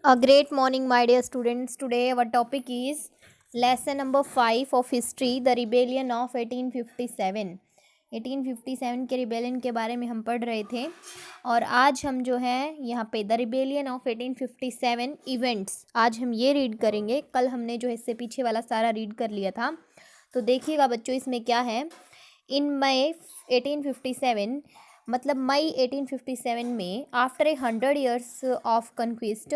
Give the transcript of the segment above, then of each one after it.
A great morning, my dear students. Today, our topic is lesson number 5 of history, the rebellion of 1857. 1857 के rebellion के बारे में हम पढ़ रहे थे और आज हम जो है यहाँ पे द रिबेलियन ऑफ 1857 इवेंट्स आज हम ये रीड करेंगे। कल हमने जो है इससे पीछे वाला सारा रीड कर लिया था, तो देखिएगा बच्चों इसमें क्या है। इन मई 1857 मतलब मई 1857 में after 100 years of conquest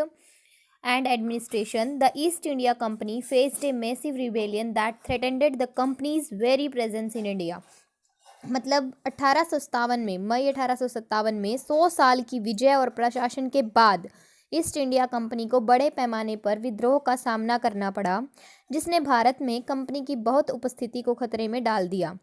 and administration, the East India Company faced a massive rebellion that threatened the company's very presence in India. मतलब 1857 में, मई 1857 में 100 साल की विजय और प्रशासन के बाद ईस्ट इंडिया कंपनी को बड़े पैमाने पर विद्रोह का सामना करना पड़ा, जिसने भारत में कंपनी की बहुत उपस्थिति को खतरे में डाल दिया।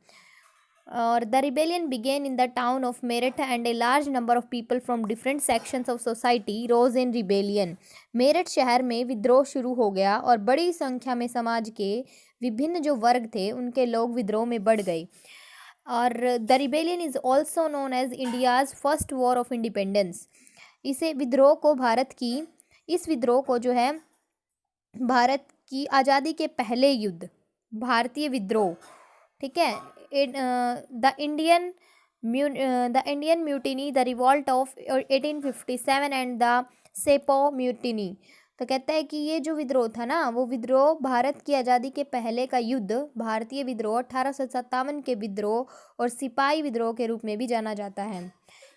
और the rebellion began in the town of Meerut and a large number of people from different sections of society rose in rebellion. Meerut शहर में विद्रोह शुरू हो गया और बड़ी संख्या में समाज के विभिन्न जो वर्ग थे उनके लोग विद्रोह में बढ़ गए। और the rebellion is also known as India's first war of independence. इस विद्रोह को जो है भारत की आज़ादी के पहले युद्ध, भारतीय विद्रोह, ठीक है, the Indian mutiny, the revolt of 1857 and the sepoy mutiny. तो कहता है कि ये जो विद्रोह था ना, वो विद्रोह भारत की आज़ादी के पहले का युद्ध, भारतीय विद्रोह 1857 के विद्रोह और सिपाही विद्रोह के रूप में भी जाना जाता है।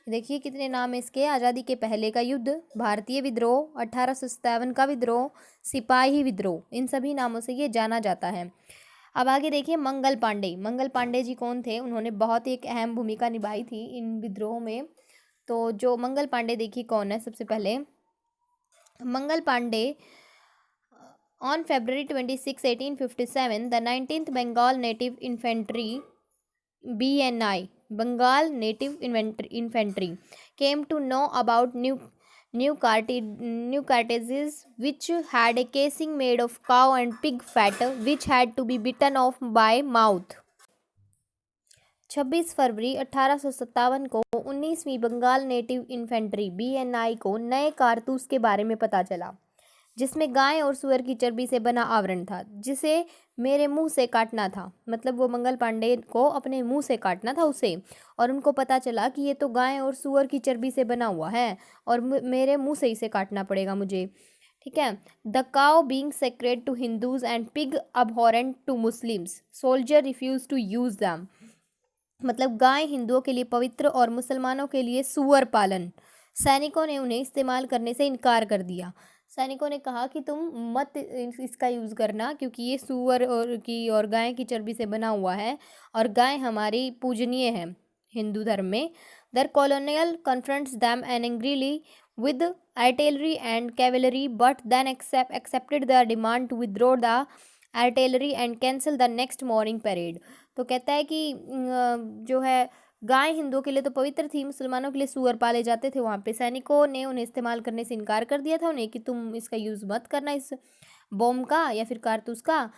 देखिए कितने नाम है इसके। आज़ादी के पहले का युद्ध, भारतीय विद्रोह, 1857 का विद्रोह, सिपाही विद्रोह, इन सभी नामों से ये जाना जाता है। अब आगे देखिए मंगल पांडे जी कौन थे। उन्होंने बहुत ही एक अहम भूमिका निभाई थी इन विद्रोह में। तो जो मंगल पांडे देखिए कौन है। सबसे पहले Mangal Pandey on February 26, 1857 the 19th Bengal native infantry BNI Bengal native infantry came to know about new cartridges which had a casing made of cow and pig fat which had to be bitten off by mouth। 26 फरवरी 1857 को 19वीं Bengal native infantry BNI को नए कारतूस के बारे में पता चला, जिसमें गाय और सुअर की चर्बी से बना आवरण था, जिसे मेरे मुंह से काटना था। मतलब वो मंगल पांडे को अपने मुंह से काटना था उसे, और उनको पता चला कि ये तो गाय और सुअर की चर्बी से बना हुआ है और मेरे मुंह से इसे काटना पड़ेगा मुझे, ठीक है। The cow being sacred to Hindus and pig abhorrent to Muslims, soldier refuse to use them. मतलब गाय हिंदुओं के लिए पवित्र और मुसलमानों के लिए सुअर पालन, सैनिकों ने उन्हें इस्तेमाल करने से इनकार कर दिया। सैनिकों ने कहा कि तुम मत इसका यूज़ करना, क्योंकि ये सुअर और गाय की चर्बी से बना हुआ है और गाय हमारी पूजनीय है हिंदू धर्म में। Their colonial confronts them angrily with artillery and cavalry but then accepted the demand to withdraw the artillery and cancel the next morning parade. तो कहता है कि जो है गाय हिंदुओं के लिए तो पवित्र थी, मुसलमानों के लिए सुअर पाले जाते थे वहाँ पे। सैनिकों ने उन्हें इस्तेमाल करने से इनकार कर दिया था उन्हें कि तुम इसका यूज़ मत करना, इस बॉम्ब का या फिर कारतूस का।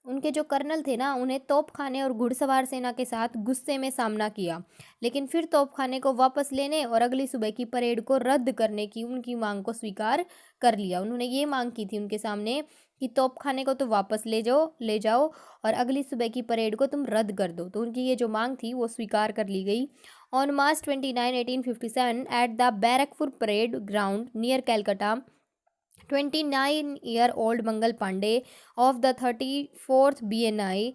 उनके जो कर्नल थे ना, उन्हें तोपखाने और घुड़सवार सेना के साथ गुस्से में सामना किया, लेकिन फिर तोपखाने को वापस लेने और अगली सुबह की परेड को रद्द करने की उनकी मांग को स्वीकार कर लिया। उन्होंने ये मांग की थी उनके सामने कि तोपखाने को तो वापस ले जाओ और अगली सुबह की परेड को तुम रद्द कर दो। तो उनकी ये जो मांग थी वो स्वीकार कर ली गई। On March 29, 1857 at the Barrackpore parade ground near Calcutta, 29-year-old Mangal Pandey of the 34th BNI,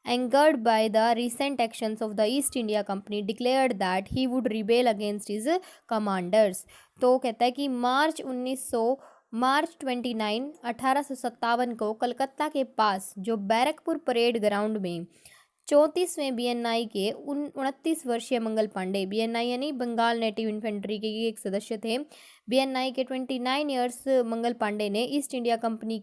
angered by the recent actions of the East India Company, declared that he would rebel against his commanders। तो कहता है कि मार्च 29, 1857 को कलकत्ता के पास जो Barrackpore parade ground में 34वें BNI के 29 वर्षीय मंगल पांडे, BNI यानी बंगाल नेटिव इन्फेंट्री के एक सदस्य थे। BNI के 29 ईयर्स मंगल पांडे ने ईस्ट इंडिया कंपनी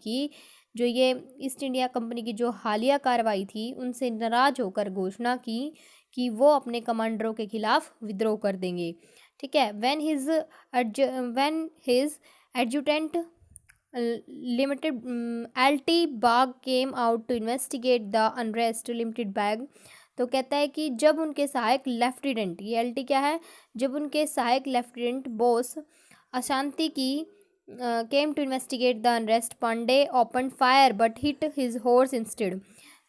की जो हालिया कार्रवाई थी उनसे नाराज होकर घोषणा की कि वो अपने कमांडरों के खिलाफ विद्रोह कर देंगे, ठीक है। When his adjutant limited LT Baugh came out to investigate the unrest limited Baugh. तो कहता है कि जब उनके सहायक लेफ्टिनेंट, ये LT क्या है, जब उनके सहायक लेफ्टिनेंट बोस अशांति की came to investigate the unrest. Pandey open fire but hit his horse instead.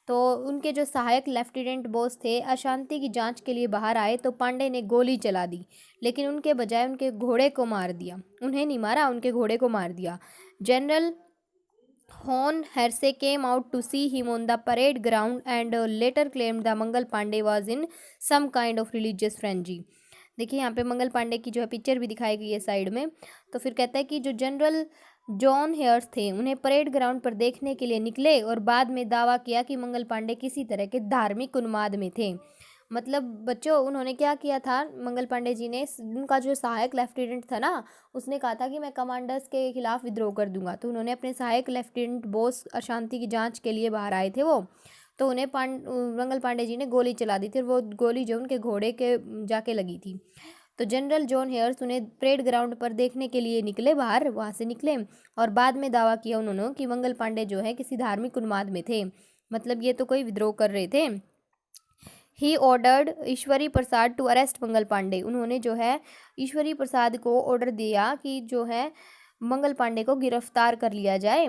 तो उनके जो सहायक लेफ्टिनेंट बोस थे अशांति की जांच के लिए बाहर आए तो पांडे ने गोली चला दी, लेकिन उनके बजाय उनके घोड़े को मार दिया. उन्हें नहीं मारा, उनके घोड़े को मार दिया. General Hon Hersey came out to see him on the parade ground and later claimed that Mangal Pandey was in some kind of religious frenzy. देखिए यहाँ पे मंगल पांडे की जो है पिक्चर भी दिखाई गई है साइड में. तो फिर कहता है कि जो जनरल जॉन हेयर्स थे उन्हें परेड ग्राउंड पर देखने के लिए निकले और बाद में दावा किया कि मंगल पांडे किसी तरह के धार्मिक उन्माद में थे. मतलब बच्चों उन्होंने क्या किया था, मंगल पांडे जी ने, उनका जो सहायक लेफ्टिनेंट था ना उसने कहा था कि मैं कमांडर्स के खिलाफ विद्रोह कर दूंगा. तो उन्होंने अपने सहायक लेफ्टिनेंट बोस अशांति की जांच के लिए बाहर आए थे वो, तो उन्हें मंगल पांडे जी ने गोली चला दी थी और वो गोली जो उनके घोड़े के जाके लगी थी. तो जनरल जॉन हेयर्स उन्हें परेड ग्राउंड पर देखने के लिए निकले बाहर, वहाँ से निकले और बाद में दावा किया उन्होंने कि मंगल पांडे जो है किसी धार्मिक उन्माद में थे. मतलब ये तो कोई विद्रोह कर रहे थे. He ordered Ishwari Prasad to arrest Mangal Pandey. उन्होंने जो है ईश्वरी प्रसाद को ऑर्डर दिया कि जो है मंगल पांडे को गिरफ्तार कर लिया जाए.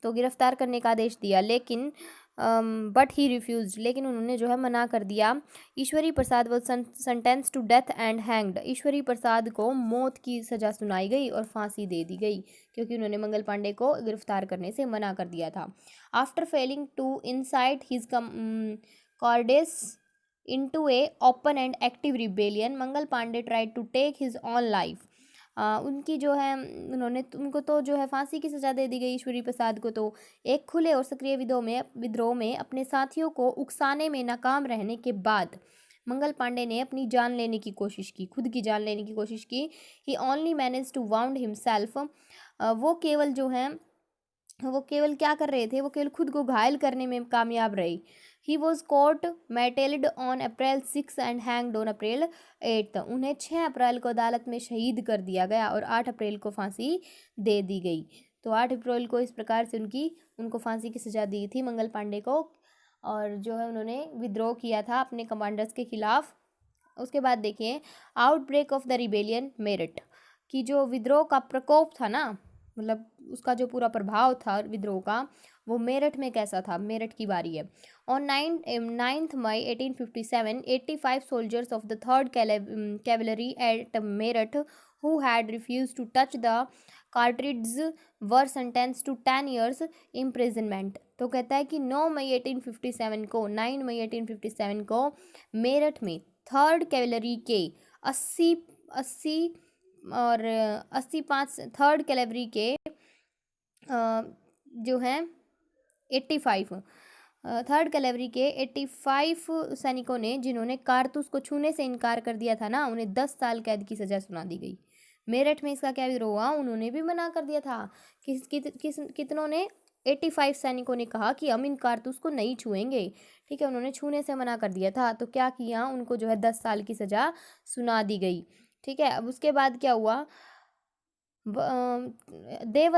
तो गिरफ्तार करने का आदेश दिया, लेकिन बट ही रिफ्यूज, लेकिन उन्होंने जो है मना कर दिया. Ishwari Prasad was sentence to death and hanged. Ishwari Prasad को मौत की सज़ा सुनाई गई और फांसी दे दी गई क्योंकि उन्होंने मंगल पांडे को गिरफ्तार करने से मना कर दिया था. After failing to incite his comrades into a open and active rebellion, Mangal Pandey tried to take his own life. उनकी जो है उनको तो जो है फांसी की सज़ा दे दी गई. ईश्वरी प्रसाद को तो एक खुले और सक्रिय विद्रोह में अपने साथियों को उकसाने में नाकाम रहने के बाद मंगल पांडे ने अपनी जान लेने की कोशिश की, खुद की जान लेने की कोशिश की. He only manage to wound himself. वो केवल क्या कर रहे थे, वो केवल खुद को घायल करने में कामयाब रहे. He was court martialled on April 6 and hanged on April 8. उन्हें 6 अप्रैल को अदालत में शहीद कर दिया गया और 8 अप्रैल को फांसी दे दी गई. तो 8 अप्रैल को इस प्रकार से उनको फांसी की सज़ा दी थी मंगल पांडे को. और जो है उन्होंने विद्रोह किया था अपने कमांडर्स के खिलाफ. उसके बाद देखिए outbreak of the rebellion Meerut की जो विद्रोह का प्रकोप था ना, मतलब उसका जो पूरा प्रभाव था विद्रोह का, वो मेरठ में कैसा था. मेरठ की बारी है. On 9th May 1857, 85 soldiers of the 3rd Cavalry at Meerut who had refused to touch the cartridges were sentenced to 10 years imprisonment. तो कहता है कि 9 मई 1857 को मेरठ में 3rd कैवलरी के 80 और 85 3rd कैवलरी के जो हैं 85 3rd कैवलरी के 85 सैनिकों ने जिन्होंने कारतूस को छूने से इनकार कर दिया था ना, उन्हें 10 साल कैद की सज़ा सुना दी गई. मेरठ में इसका क्या विरोध हुआ, उन्होंने भी मना कर दिया था. कितनों ने, 85 सैनिकों ने कहा कि हम इन कारतूस को नहीं छुएंगे. ठीक है, उन्होंने छूने से मना कर दिया था. तो क्या किया, उनको जो है 10 साल की सज़ा सुना दी गई. ठीक है, अब उसके बाद क्या हुआ, द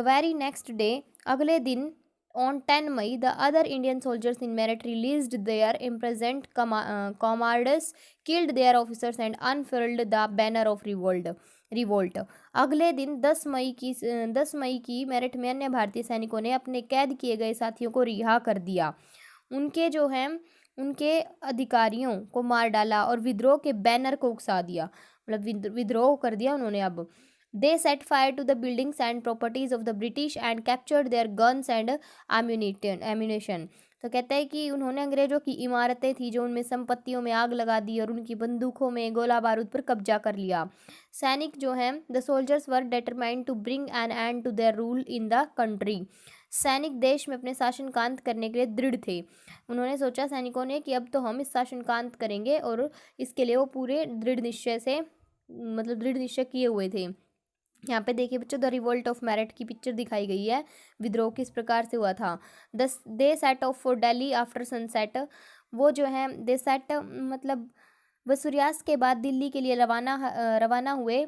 वेरी नेक्स्ट डे, अगले दिन on 10 May, the other Indian soldiers in Meerut released their imprisoned comrades, killed their officers and unfurled the banner of revolt. अगले दिन 10 मई की मेरठ में अन्य भारतीय सैनिकों ने अपने कैद किए गए साथियों को रिहा कर दिया. उनके अधिकारियों को मार डाला और विद्रोह के बैनर को उकसा दिया. मतलब विद्रोह कर दिया उन्होंने. अब They set fire to the buildings and properties of the British and captured their guns and ammunition. तो कहता है कि उन्होंने अंग्रेजों की इमारतें थी जो उनमें संपत्तियों में आग लगा दी और उनकी बंदूकों में गोला बारूद पर कब्जा कर लिया. सैनिक जो हैं, the soldiers were determined to bring an end to their rule in the country. सैनिक देश में अपने शासन का अंत करने के लिए दृढ़ थे. उन्होंने सोचा सैनिकों ने कि अब तो हम इस शासन का अंत करेंगे और इसके लिए वो पूरे दृढ़ निश्चय किए हुए थे. यहाँ पे देखिए बच्चों, द रिवोल्ट ऑफ मेरठ की पिक्चर दिखाई गई है. विद्रोह किस प्रकार से हुआ था. They set off for Delhi after sunset. वो जो है दे सेट मतलब वह सूर्यास्त के बाद दिल्ली के लिए रवाना हुए.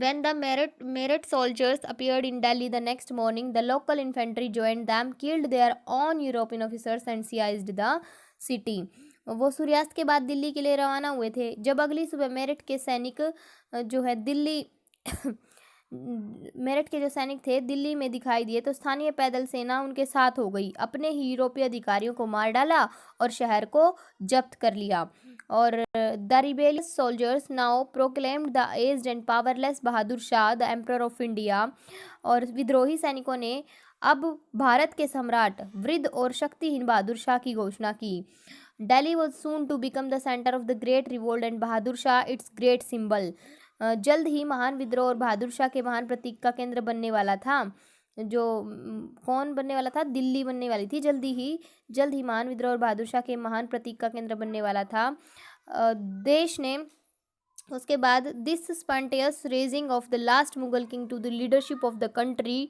When the Meerut soldiers appeared in Delhi the next morning, the local infantry joined them, killed their own European officers and seized the city. वो सूर्यास्त के बाद दिल्ली के लिए रवाना हुए थे। जब अगली सुबह मेरठ के सैनिक जो है दिल्ली मेरठ के जो सैनिक थे दिल्ली में दिखाई दिए तो स्थानीय पैदल सेना उनके साथ हो गई। अपने ही यूरोपीय अधिकारियों को मार डाला और शहर को जब्त कर लिया। और the rebellious soldiers now proclaimed the aged and powerless Bahadur Shah the emperor of India. और विद्रोही सैनिकों ने अब भारत के सम्राट वृद्ध और शक्तिहीन बहादुर शाह की घोषणा की। Delhi was soon to become the centre of the great revolt and Bahadur Shah its great symbol. जल्द ही महान विद्रोह और बहादुर शाह के महान प्रतीक का केंद्र बनने वाला था। जो कौन बनने वाला था? दिल्ली बनने वाली थी जल्द ही महान विद्रोह और बहादुर शाह के महान प्रतीक का केंद्र बनने वाला था। देश ने उसके बाद this spontaneous raising of the last Mughal king to the leadership of the country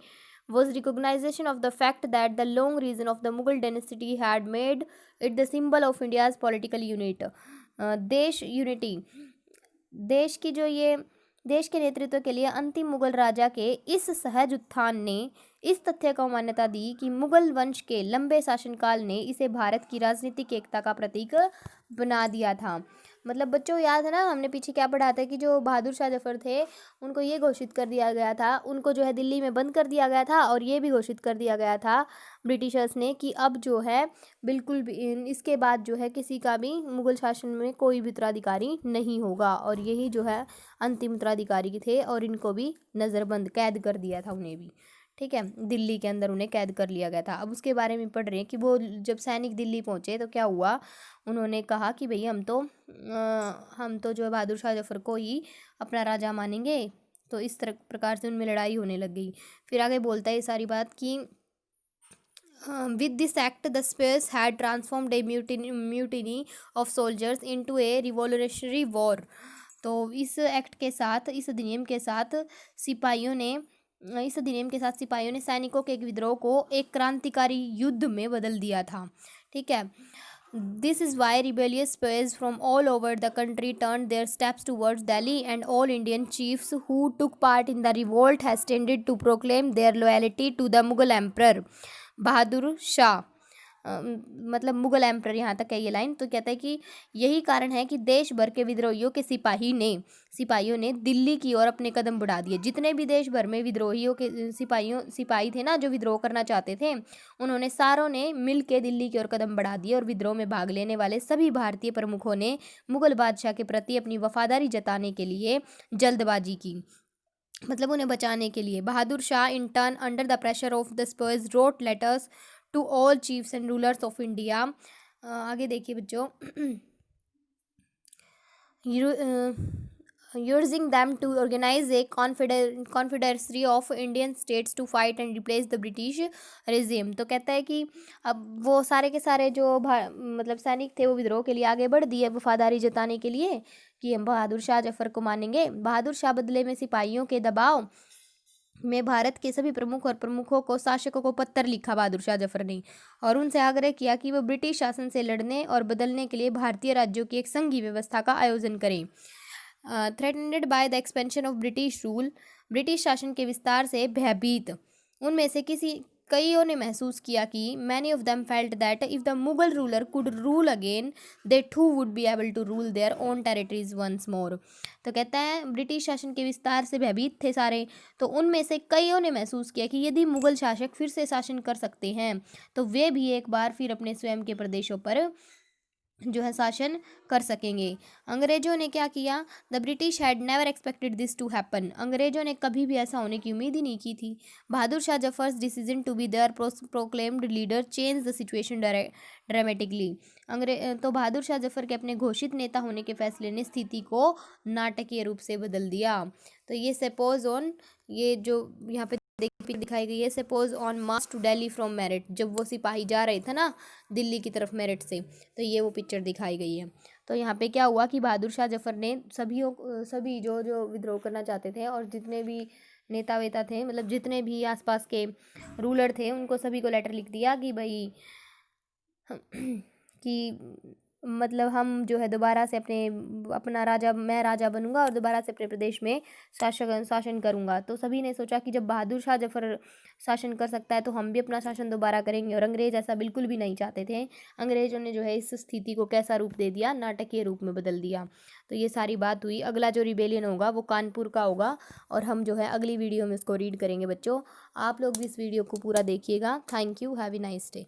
was recognition of the fact that the long reign of the Mughal dynasty had made it the symbol of India's political unit. देश की जो ये देश के नेतृत्व के लिए अंतिम मुगल राजा के इस सहज उत्थान ने इस तथ्य को मान्यता दी कि मुगल वंश के लंबे शासनकाल ने इसे भारत की राजनीतिक एकता का प्रतीक बना दिया था। मतलब बच्चों याद है ना, हमने पीछे क्या पढ़ा था कि जो बहादुर शाह जफर थे उनको ये घोषित कर दिया गया था, उनको जो है दिल्ली में बंद कर दिया गया था और ये भी घोषित कर दिया गया था ब्रिटिशर्स ने कि अब जो है बिल्कुल भी इसके बाद जो है किसी का भी मुगल शासन में कोई भी उत्तराधिकारी नहीं होगा। और यही जो है अंतिम उत्तराधिकारी थे और इनको भी नज़रबंद कैद कर दिया था उन्हें भी। ठीक है, दिल्ली के अंदर उन्हें कैद कर लिया गया था। अब उसके बारे में पढ़ रहे हैं कि वो जब सैनिक दिल्ली पहुंचे तो क्या हुआ। उन्होंने कहा कि भई हम तो जो है बहादुर शाह जफर को ही अपना राजा मानेंगे। तो इस तरह प्रकार से उनमें लड़ाई होने लग गई। फिर आगे बोलता है ये सारी बात कि with this act the sepoys had transformed a mutiny of soldiers into a revolutionary war. तो इस एक्ट के साथ, इस अधिनियम के साथ सिपाहियों ने सैनिकों के एक विद्रोह को एक क्रांतिकारी युद्ध में बदल दिया था। ठीक है, this is why rebellious sepoys from all over the country turn their steps towards Delhi and all Indian chiefs who took part in the revolt has tended to proclaim their loyalty to the Mughal emperor Bahadur Shah. मतलब Mughal emperor, यहाँ तक है ये line. तो कहता है कि यही कारण है कि देश भर के विद्रोहियों के सिपाहियों ने दिल्ली की ओर अपने कदम बढ़ा दिए। जितने भी देश भर में विद्रोहियों के सिपाही थे ना जो विद्रोह करना चाहते थे, उन्होंने सारों ने मिल के दिल्ली की ओर कदम बढ़ा दिए। और विद्रोह में भाग लेने वाले सभी भारतीय प्रमुखों ने मुगल बादशाह के प्रति अपनी वफादारी जताने के लिए जल्दबाजी की, मतलब उन्हें बचाने के लिए। Bahadur Shah in turn under the pressure of the sepoys wrote letters to all chiefs and rulers of India. आगे देखिए बच्चों, urging them to organize a confederacy of Indian states to fight and replace the British regime। तो कहता है कि अब वो सारे के सारे जो मतलब सैनिक थे वो विद्रोह के लिए आगे बढ़ दिए वफादारी जताने के लिए कि हम बहादुर शाह जफर को मानेंगे। बहादुर शाह बदले में सिपाहियों के दबाव में भारत के सभी प्रमुखों को शासकों को पत्र लिखा बहादुर शाह जफर ने और उनसे आग्रह किया कि वो ब्रिटिश शासन से लड़ने और बदलने के लिए भारतीय राज्यों की एक संघीय व्यवस्था का आयोजन करें। Threatened by the expansion of British rule, British शासन के विस्तार से भयभीत उनमें से कईयों ने महसूस किया कि many of them felt that if the Mughal ruler could rule again they too would be able to rule their own territories once more. तो कहता है ब्रिटिश शासन के विस्तार से भयभीत थे सारे, तो उनमें से कईयों ने महसूस किया कि यदि मुगल शासक फिर से शासन कर सकते हैं तो वे भी एक बार फिर अपने स्वयं के प्रदेशों पर जो है शासन कर सकेंगे। अंग्रेजों ने क्या किया? The British had never expected this to happen. अंग्रेजों ने कभी भी ऐसा होने की उम्मीद ही नहीं की थी। Bahadur Shah Zafar's decision to be their proclaimed leader change the situation dramatically. तो बहादुर शाह जफर के अपने घोषित नेता होने के फैसले ने स्थिति को नाटकीय रूप से बदल दिया। तो ये सपोज ऑन, ये जो यहाँ पे दिखाई गई है, suppose on March two Delhi from Meerut, जब वो सिपाही जा रहे थे ना दिल्ली की तरफ मेरठ से, तो ये वो पिक्चर दिखाई गई है। तो यहाँ पे क्या हुआ कि बहादुर शाह जफर ने सभी जो विद्रोह करना चाहते थे और जितने भी नेता वेता थे, मतलब जितने भी आसपास के रूलर थे, उनको सभी को लेटर लिख दिया कि भाई कि मतलब हम जो है दोबारा से मैं राजा बनूंगा और दोबारा से अपने प्रदेश में शासन करूंगा। तो सभी ने सोचा कि जब बहादुर शाह जफर शासन कर सकता है तो हम भी अपना शासन दोबारा करेंगे, और अंग्रेज ऐसा बिल्कुल भी नहीं चाहते थे। अंग्रेजों ने जो है इस स्थिति को कैसा रूप दे दिया, नाटकीय रूप में बदल दिया। तो ये सारी बात हुई। अगला जो रिबेलियन होगा वो कानपुर का होगा, और हम जो है अगली वीडियो में इसको रीड करेंगे बच्चों। आप लोग भी इस वीडियो को पूरा देखिएगा। Thank you, have a nice day.